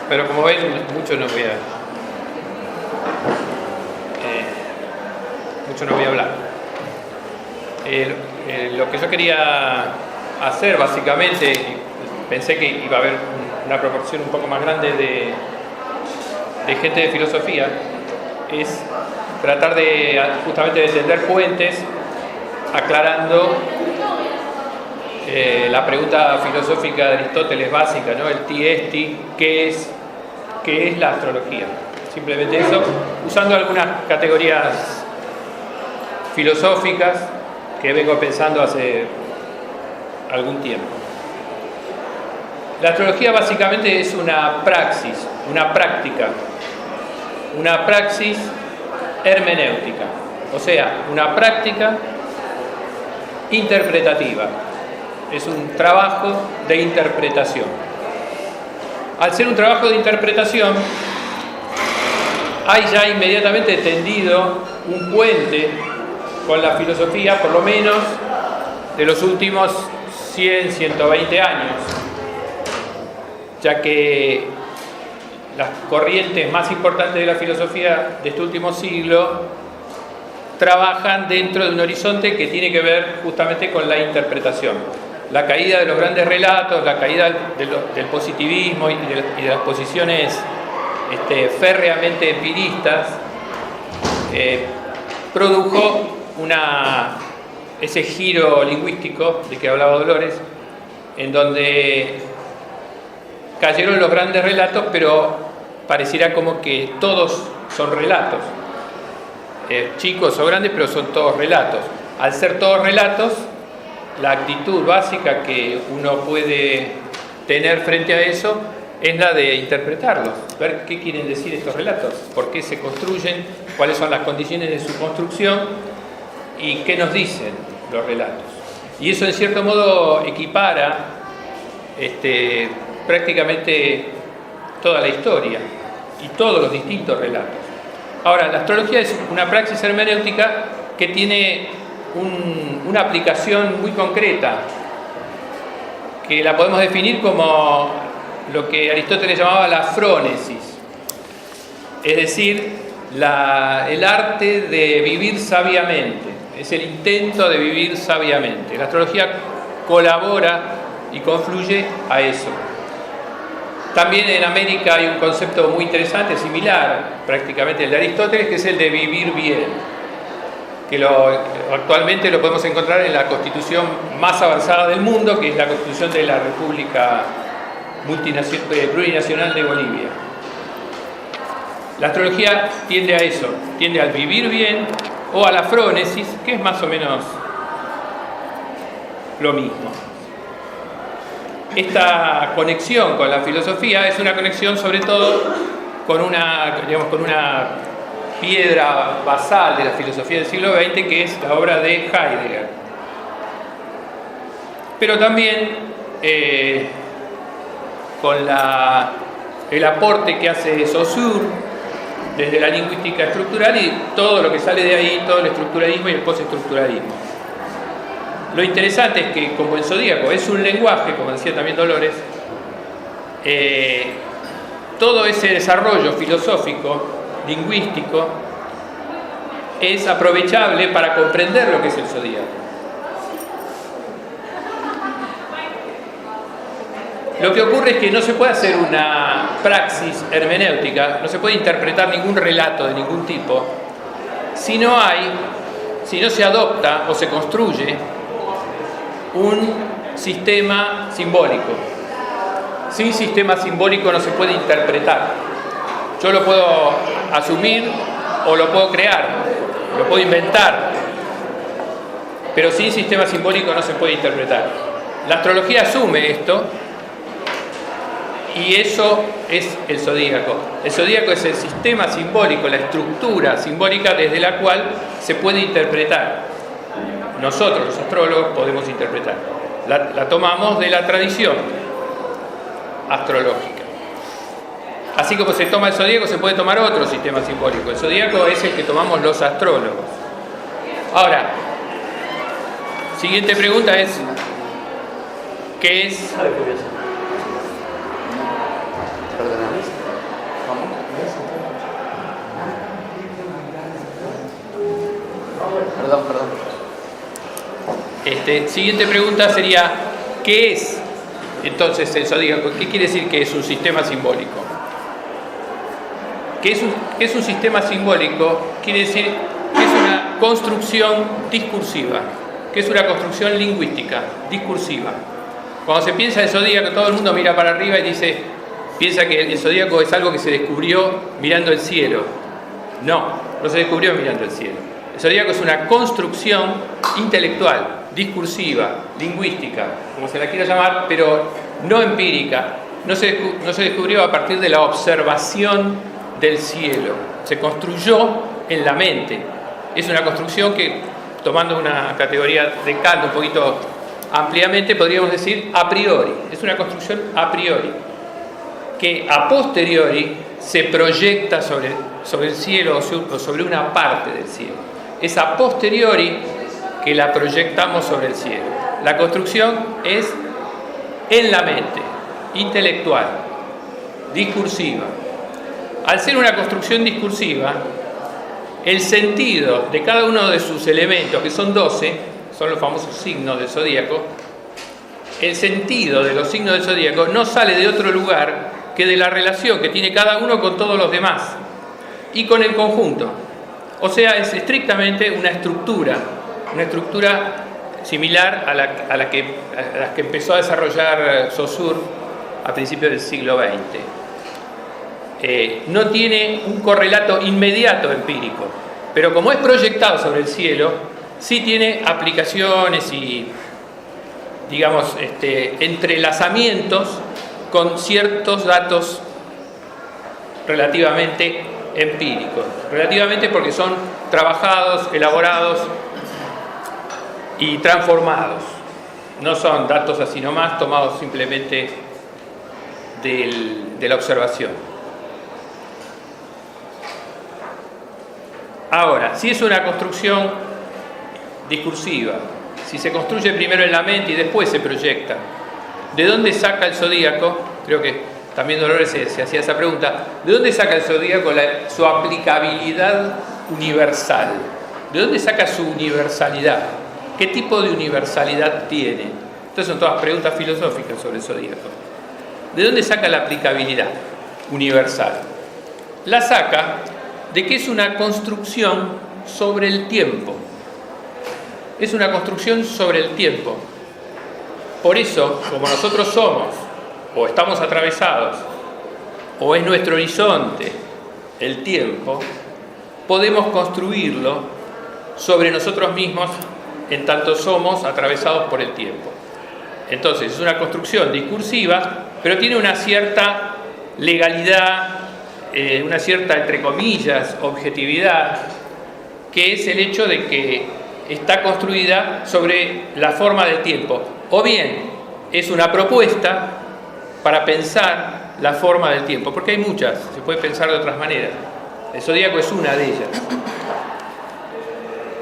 Pero como ven, mucho no voy a hablar. Lo que yo quería hacer básicamente, pensé que iba a haber una proporción un poco más grande de gente de filosofía, es tratar de justamente de tender puentes aclarando la pregunta filosófica de Aristóteles básica, ¿no? El ti esti, ¿qué es la astrología? Simplemente eso, usando algunas categorías filosóficas que vengo pensando hace algún tiempo. La astrología básicamente es una praxis, una práctica, una praxis hermenéutica, o sea, una práctica interpretativa. Es un trabajo de interpretación. Al ser un trabajo de interpretación, hay ya inmediatamente tendido un puente con la filosofía, por lo menos de los últimos 100, 120 años, ya que las corrientes más importantes de la filosofía de este último siglo trabajan dentro de un horizonte que tiene que ver justamente con la interpretación. La caída de los grandes relatos, la caída del positivismo y de las posiciones férreamente empiristas produjo ese giro lingüístico de que hablaba Dolores, en donde cayeron los grandes relatos, pero pareciera como que todos son relatos, chicos o grandes, pero son todos relatos. Al ser todos relatos, la actitud básica que uno puede tener frente a eso es la de interpretarlos, ver qué quieren decir estos relatos, por qué se construyen, cuáles son las condiciones de su construcción y qué nos dicen los relatos. Y eso en cierto modo equipara prácticamente toda la historia y todos los distintos relatos. Ahora, la astrología es una praxis hermenéutica que tiene una aplicación muy concreta, que la podemos definir como lo que Aristóteles llamaba la frónesis, es decir, el arte de vivir sabiamente, es el intento de vivir sabiamente. La astrología colabora y confluye a eso. También en América hay un concepto muy interesante, similar prácticamente al de Aristóteles, que es el de vivir bien, que actualmente lo podemos encontrar en la constitución más avanzada del mundo, que es la constitución de la República Plurinacional de Bolivia. La astrología tiende a eso, tiende al vivir bien o a la frónesis, que es más o menos lo mismo. Esta conexión con la filosofía es una conexión sobre todo con una piedra basal de la filosofía del siglo XX, que es la obra de Heidegger. Pero también con el aporte que hace Saussure desde la lingüística estructural y todo lo que sale de ahí, todo el estructuralismo y el postestructuralismo. Lo interesante es que, como el zodíaco es un lenguaje, como decía también Dolores, todo ese desarrollo filosófico, lingüístico, es aprovechable para comprender lo que es el zodíaco. Lo que ocurre es que no se puede hacer una praxis hermenéutica, no se puede interpretar ningún relato de ningún tipo, si no se adopta o se construye un sistema simbólico. Sin sistema simbólico no se puede interpretar. Yo lo puedo asumir o lo puedo crear, lo puedo inventar, pero sin sistema simbólico no se puede interpretar. La astrología asume esto y eso es el zodíaco. El zodíaco es el sistema simbólico, la estructura simbólica desde la cual se puede interpretar. Nosotros, los astrólogos, podemos interpretar. La tomamos de la tradición astrológica. Así como se toma el zodíaco, se puede tomar otro sistema simbólico. El zodíaco es el que tomamos los astrólogos. Ahora, siguiente pregunta es: ¿qué es? Perdón. Siguiente pregunta sería, ¿qué es entonces el zodíaco? ¿Qué quiere decir que es un sistema simbólico? ¿Qué es un sistema simbólico? Quiere decir que es una construcción discursiva, que es una construcción lingüística, discursiva. Cuando se piensa en el zodíaco, todo el mundo mira para arriba y piensa que el zodíaco es algo que se descubrió mirando el cielo. No se descubrió mirando el cielo. El zodíaco es una construcción intelectual, discursiva, lingüística, como se la quiera llamar, pero no empírica. No se descubrió a partir de la observación del cielo. Se construyó en la mente. Es una construcción que, tomando una categoría de Kant un poquito ampliamente, podríamos decir a priori. Es una construcción a priori, que a posteriori se proyecta sobre el cielo o sobre una parte del cielo. Es a posteriori que la proyectamos sobre el cielo. La construcción es en la mente, intelectual, discursiva. Al ser una construcción discursiva, el sentido de cada uno de sus elementos, que son 12, son los famosos signos del zodíaco, el sentido de los signos del zodíaco no sale de otro lugar que de la relación que tiene cada uno con todos los demás y con el conjunto. O sea, es estrictamente una estructura similar a la que empezó a desarrollar Saussure a principios del siglo XX. No tiene un correlato inmediato empírico, pero como es proyectado sobre el cielo, sí tiene aplicaciones y, digamos, entrelazamientos con ciertos datos relativamente empíricos, relativamente porque son trabajados, elaborados y transformados. No son datos así nomás tomados simplemente de la observación. Ahora, si es una construcción discursiva, si se construye primero en la mente y después se proyecta, ¿de dónde saca el zodíaco? Creo que también Dolores se hacía esa pregunta. ¿De dónde saca el zodíaco su aplicabilidad universal? ¿De dónde saca su universalidad? ¿Qué tipo de universalidad tiene? Estas son todas preguntas filosóficas sobre el zodíaco. ¿De dónde saca la aplicabilidad universal? La saca de que es una construcción sobre el tiempo. Es una construcción sobre el tiempo. Por eso, como nosotros somos, o estamos atravesados, o es nuestro horizonte el tiempo, podemos construirlo sobre nosotros mismos en tanto somos atravesados por el tiempo. Entonces, es una construcción discursiva, pero tiene una cierta legalidad, una cierta, entre comillas, objetividad, que es el hecho de que está construida sobre la forma del tiempo. O bien, es una propuesta para pensar la forma del tiempo, porque hay muchas, se puede pensar de otras maneras. El zodíaco es una de ellas.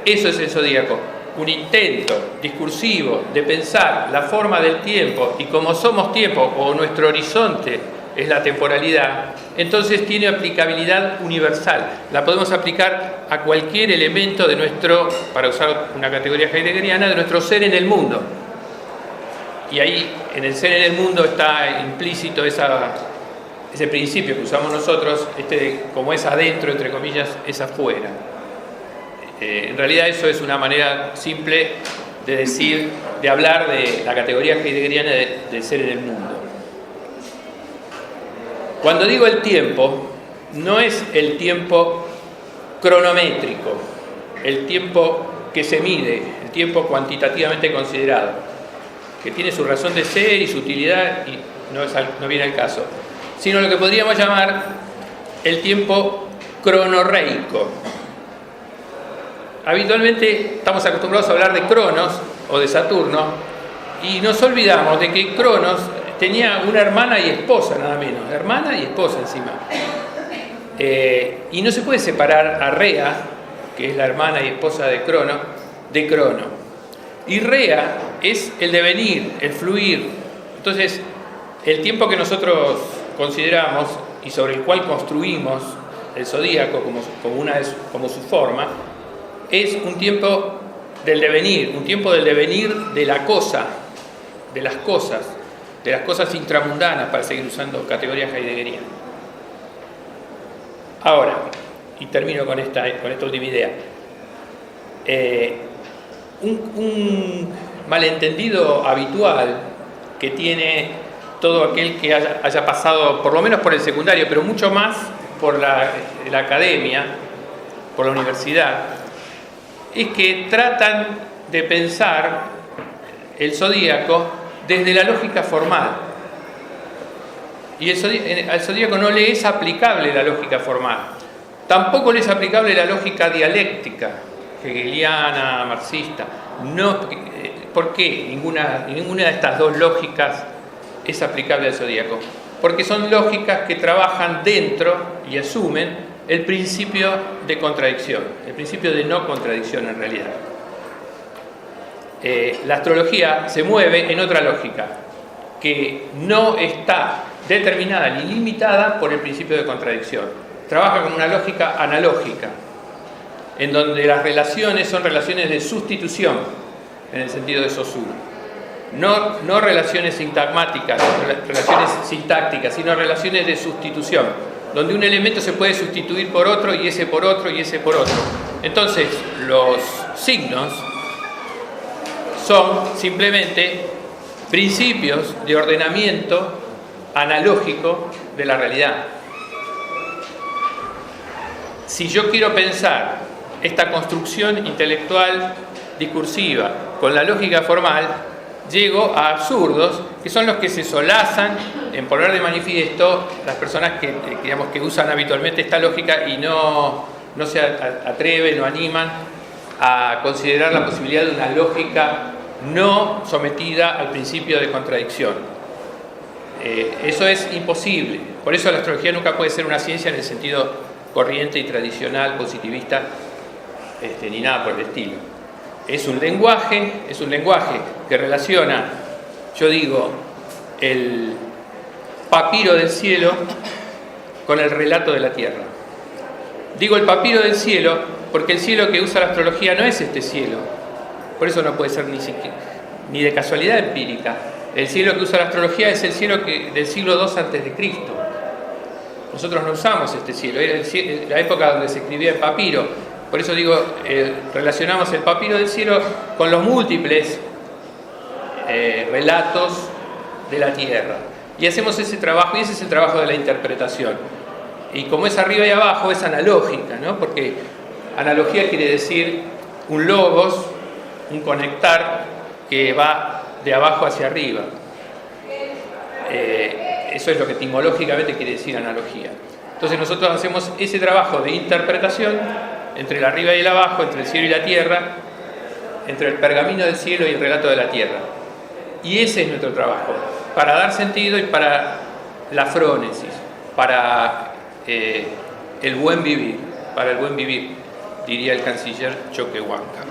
Eso es el zodíaco, un intento discursivo de pensar la forma del tiempo, y como somos tiempo, o nuestro horizonte es la temporalidad, entonces tiene aplicabilidad universal. La podemos aplicar a cualquier elemento de nuestro, para usar una categoría heideggeriana, de nuestro ser en el mundo. Y ahí, en el ser en el mundo, está implícito ese principio que usamos nosotros, como es adentro, entre comillas, es afuera. En realidad eso es una manera simple de hablar de la categoría heideggeriana del ser en el mundo. Cuando digo el tiempo, no es el tiempo cronométrico, el tiempo que se mide, el tiempo cuantitativamente considerado, que tiene su razón de ser y su utilidad, y no viene al caso, sino lo que podríamos llamar el tiempo cronorreico. Habitualmente estamos acostumbrados a hablar de Cronos o de Saturno, y nos olvidamos de que Cronos tenía una hermana y esposa, nada menos, hermana y esposa encima. Y no se puede separar a Rea, que es la hermana y esposa de Crono, de Crono. Y Rea es el devenir, el fluir. Entonces, el tiempo que nosotros consideramos y sobre el cual construimos el zodíaco como su forma, es un tiempo del devenir, un tiempo del devenir de la cosa, de las cosas intramundanas, para seguir usando categorías heideggerianas. Ahora, y termino con esta última idea, un malentendido habitual que tiene todo aquel que haya pasado, por lo menos por el secundario, pero mucho más por la academia, por la universidad, es que tratan de pensar el zodíaco desde la lógica formal. Y al zodíaco no le es aplicable la lógica formal. Tampoco le es aplicable la lógica dialéctica, hegeliana, marxista. No, ¿por qué? Ninguna de estas dos lógicas es aplicable al zodíaco. Porque son lógicas que trabajan dentro y asumen el principio de contradicción, el principio de no contradicción en realidad. La astrología se mueve en otra lógica, que no está determinada ni limitada por el principio de contradicción. Trabaja con una lógica analógica, en donde las relaciones son relaciones de sustitución, en el sentido de Saussure. No relaciones sintagmáticas, relaciones sintácticas, sino relaciones de sustitución, donde un elemento se puede sustituir por otro, y ese por otro, y ese por otro. Entonces, los signos son simplemente principios de ordenamiento analógico de la realidad. Si yo quiero pensar esta construcción intelectual discursiva con la lógica formal, llego a absurdos que son los que se solazan en poner de manifiesto las personas que usan habitualmente esta lógica y no se atreven o animan a considerar la posibilidad de una lógica no sometida al principio de contradicción. Eso es imposible. Por eso la astrología nunca puede ser una ciencia en el sentido corriente y tradicional, positivista, ni nada por el estilo. Es un lenguaje que relaciona, yo digo, el papiro del cielo con el relato de la tierra. Digo el papiro del cielo porque el cielo que usa la astrología no es este cielo. Por eso no puede ser ni de casualidad empírica. El cielo que usa la astrología es el cielo del siglo II a.C. Nosotros no usamos este cielo, era la época donde se escribía el papiro. Por eso digo, relacionamos el papiro del cielo con los múltiples relatos de la tierra. Y hacemos ese trabajo, y ese es el trabajo de la interpretación. Y como es arriba y abajo, es analógica, ¿no? Porque analogía quiere decir un logos, un conectar que va de abajo hacia arriba. Eso es lo que etimológicamente quiere decir analogía. Entonces nosotros hacemos ese trabajo de interpretación entre el arriba y el abajo, entre el cielo y la tierra, entre el pergamino del cielo y el relato de la tierra. Y ese es nuestro trabajo, para dar sentido y para la frónesis, para el buen vivir, diría el canciller Choquehuanca.